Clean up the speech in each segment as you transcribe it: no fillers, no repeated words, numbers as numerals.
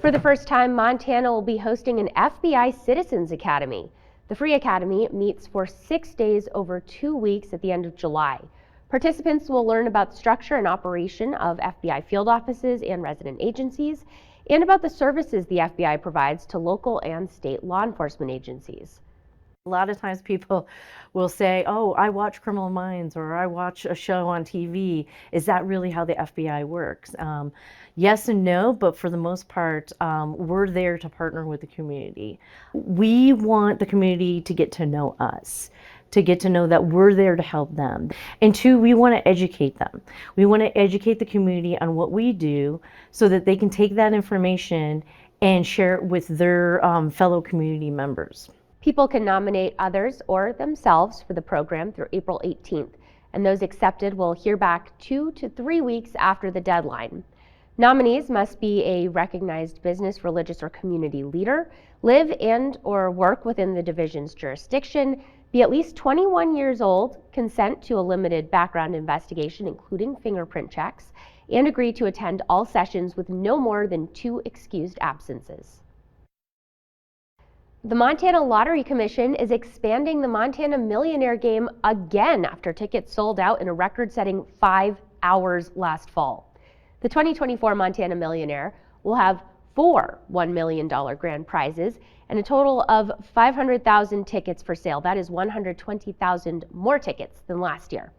For the first time, Montana will be hosting an FBI Citizens Academy. The free academy meets for 6 days over 2 weeks at the end of July. Participants will learn about the structure and operation of FBI field offices and resident agencies, and about the services the FBI provides to local and state law enforcement agencies. A lot of times people will say, oh, I watch Criminal Minds or I watch a show on TV. Is that really how the FBI works? Yes and no, but for the most part, we're there to partner with the community. We want the community to get to know us, to get to know that we're there to help them. And two, we want to educate them. We want to educate the community on what we do so that they can take that information and share it with their fellow community members. People can nominate others or themselves for the program through April 18th, and those accepted will hear back 2 to 3 weeks after the deadline. Nominees must be a recognized business, religious, or community leader, live and or work within the division's jurisdiction, be at least 21 years old, consent to a limited background investigation including fingerprint checks, and agree to attend all sessions with no more than 2 excused absences. The Montana Lottery Commission is expanding the Montana Millionaire game again after tickets sold out in a record-setting 5 hours last fall. The 2024 Montana Millionaire will have 4 $1 million grand prizes and a total of 500,000 tickets for sale. That is 120,000 more tickets than last year.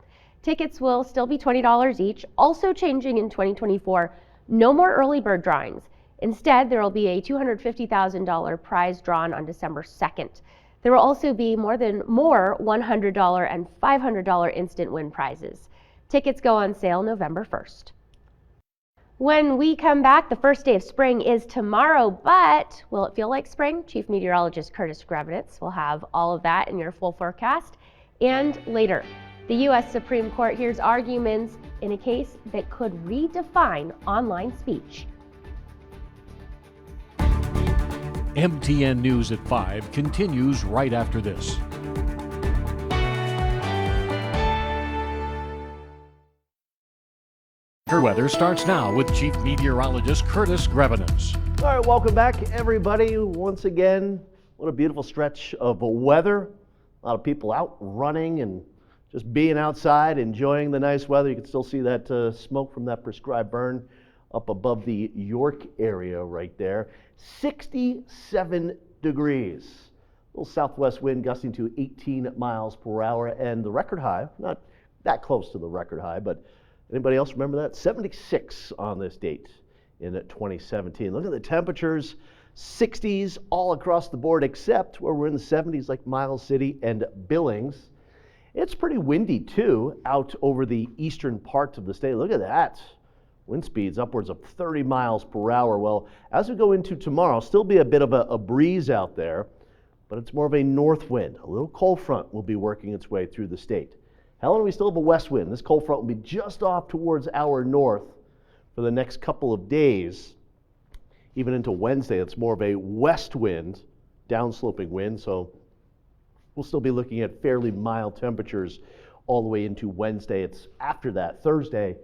Tickets will still be $20 each. Also changing in 2024, no more early bird drawings. Instead, there will be a $250,000 prize drawn on December 2nd. There will also be more $100 and $500 instant win prizes. Tickets go on sale November 1st. When we come back, the first day of spring is tomorrow, but will it feel like spring? Chief Meteorologist Curtis Grebenitz will have all of that in your full forecast. And later, the U.S. Supreme Court hears arguments in a case that could redefine online speech. MTN News at 5 continues right after this. Weather starts now with Chief Meteorologist Curtis Grebenitz. All right, welcome back, everybody. Once again, what a beautiful stretch of weather. A lot of people out running and just being outside, enjoying the nice weather. You can still see that smoke from that prescribed burn up above the York area right there. 67 degrees. A little southwest wind gusting to 18 miles per hour, and the record high, not that close to the record high, but anybody else remember that? 76 on this date in 2017. Look at the temperatures, 60s all across the board, except where we're in the 70s like Miles City and Billings. It's pretty windy too out over the eastern parts of the state. Look at that. Wind speeds upwards of 30 miles per hour. Well, as we go into tomorrow, still be a bit of a breeze out there, but it's more of a north wind. A little cold front will be working its way through the state. Helena, we still have a west wind. This cold front will be just off towards our north for the next couple of days. Even into Wednesday, it's more of a west wind, downsloping wind, so we'll still be looking at fairly mild temperatures all the way into Wednesday. It's after that, Thursday,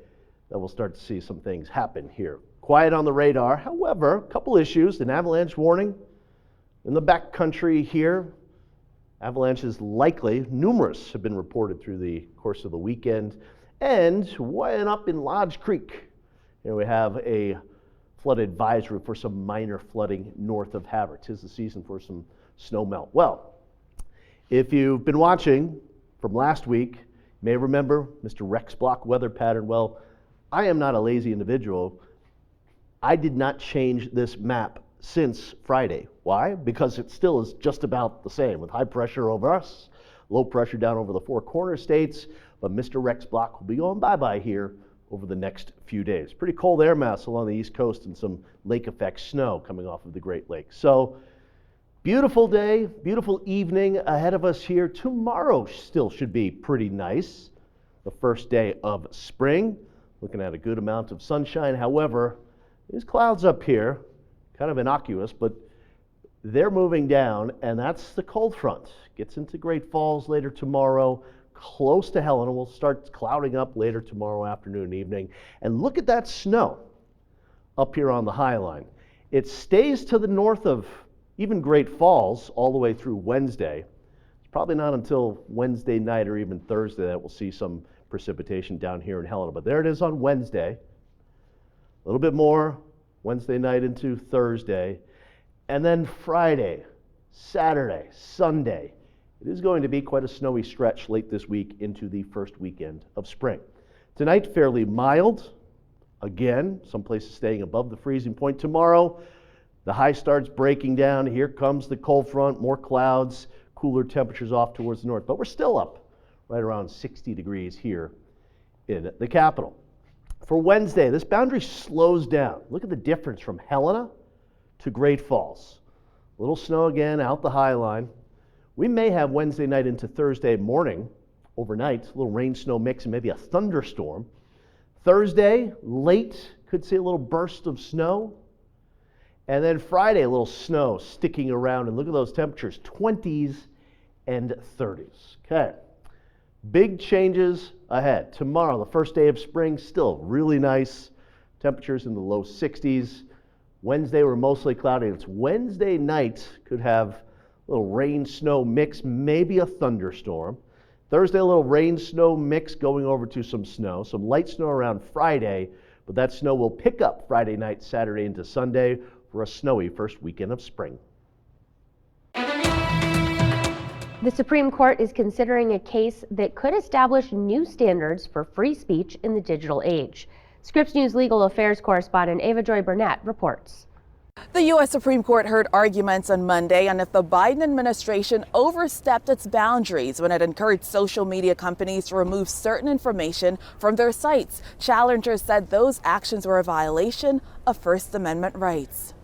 that we'll start to see some things happen here. Quiet on the radar. However, a couple issues. An avalanche warning in the backcountry here. Avalanches likely, numerous have been reported through the course of the weekend. And one up in Lodge Creek. Here we have a flood advisory for some minor flooding north of Havre. 'Tis the season for some snow melt. Well, if you've been watching from last week, you may remember Mr. Rex Block weather pattern. Well, I am not a lazy individual. I did not change this map since Friday. Why? Because it still is just about the same, with high pressure over us, low pressure down over the Four Corner states, but Mr. Rex Block will be going bye-bye here over the next few days. Pretty cold air mass along the East Coast and some lake effect snow coming off of the Great Lakes. So, beautiful day, beautiful evening ahead of us here. Tomorrow still should be pretty nice, the first day of spring. Looking at a good amount of sunshine. However, these clouds up here, kind of innocuous, but they're moving down, and that's the cold front. Gets into Great Falls later tomorrow, close to Helena. We'll start clouding up later tomorrow afternoon and evening. And look at that snow up here on the High Line. It stays to the north of even Great Falls all the way through Wednesday. It's probably not until Wednesday night or even Thursday that we'll see some precipitation down here in Helena. But there it is on Wednesday. A little bit more Wednesday night into Thursday. And then Friday, Saturday, Sunday. It is going to be quite a snowy stretch late this week into the first weekend of spring. Tonight, fairly mild. Again, some places staying above the freezing point. Tomorrow, the high starts breaking down. Here comes the cold front, more clouds, cooler temperatures off towards the north. But we're still up right around 60 degrees here in the capital. For Wednesday, this boundary slows down. Look at the difference from Helena to Great Falls. A little snow again out the high line. We may have Wednesday night into Thursday morning, overnight, a little rain-snow mix and maybe a thunderstorm. Thursday, late, could see a little burst of snow. And then Friday, a little snow sticking around. And look at those temperatures, 20s and 30s. Okay, big changes ahead. Tomorrow, the first day of spring, still really nice. Temperatures in the low 60s. Wednesday, we're mostly cloudy. It's Wednesday night, could have a little rain-snow mix, maybe a thunderstorm. Thursday, a little rain-snow mix going over to some snow. Some light snow around Friday, but that snow will pick up Friday night, Saturday into Sunday for a snowy first weekend of spring. The Supreme Court is considering a case that could establish new standards for free speech in the digital age. Scripps News legal affairs correspondent Ava Joy Burnett reports. The U.S. Supreme Court heard arguments on Monday on if the Biden administration overstepped its boundaries when it encouraged social media companies to remove certain information from their sites. Challengers said those actions were a violation of First Amendment rights.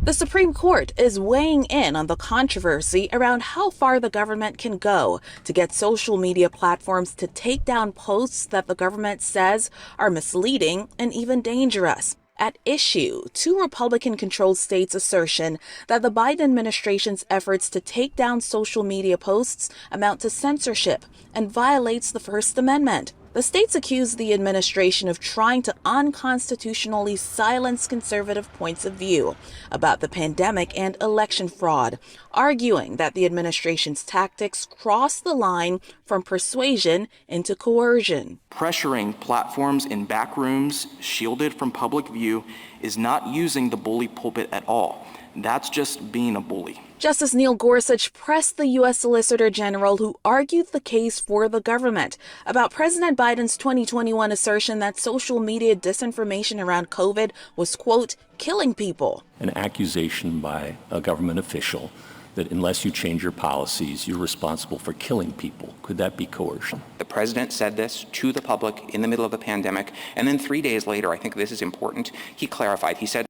The Supreme Court is weighing in on the controversy around how far the government can go to get social media platforms to take down posts that the government says are misleading and even dangerous. At issue, two Republican-controlled states' assertion that the Biden administration's efforts to take down social media posts amount to censorship and violates the First Amendment. The states accuse the administration of trying to unconstitutionally silence conservative points of view about the pandemic and election fraud, arguing that the administration's tactics cross the line from persuasion into coercion. Pressuring platforms in back rooms, shielded from public view, is not using the bully pulpit at all. That's just being a bully. Justice Neil Gorsuch pressed the U.S. Solicitor General, who argued the case for the government, about President Biden's 2021 assertion that social media disinformation around COVID was, quote, killing people. An accusation by a government official that unless you change your policies, you're responsible for killing people. Could that be coercion? The president said this to the public in the middle of a pandemic, and then 3 days later, I think this is important, he clarified. He said,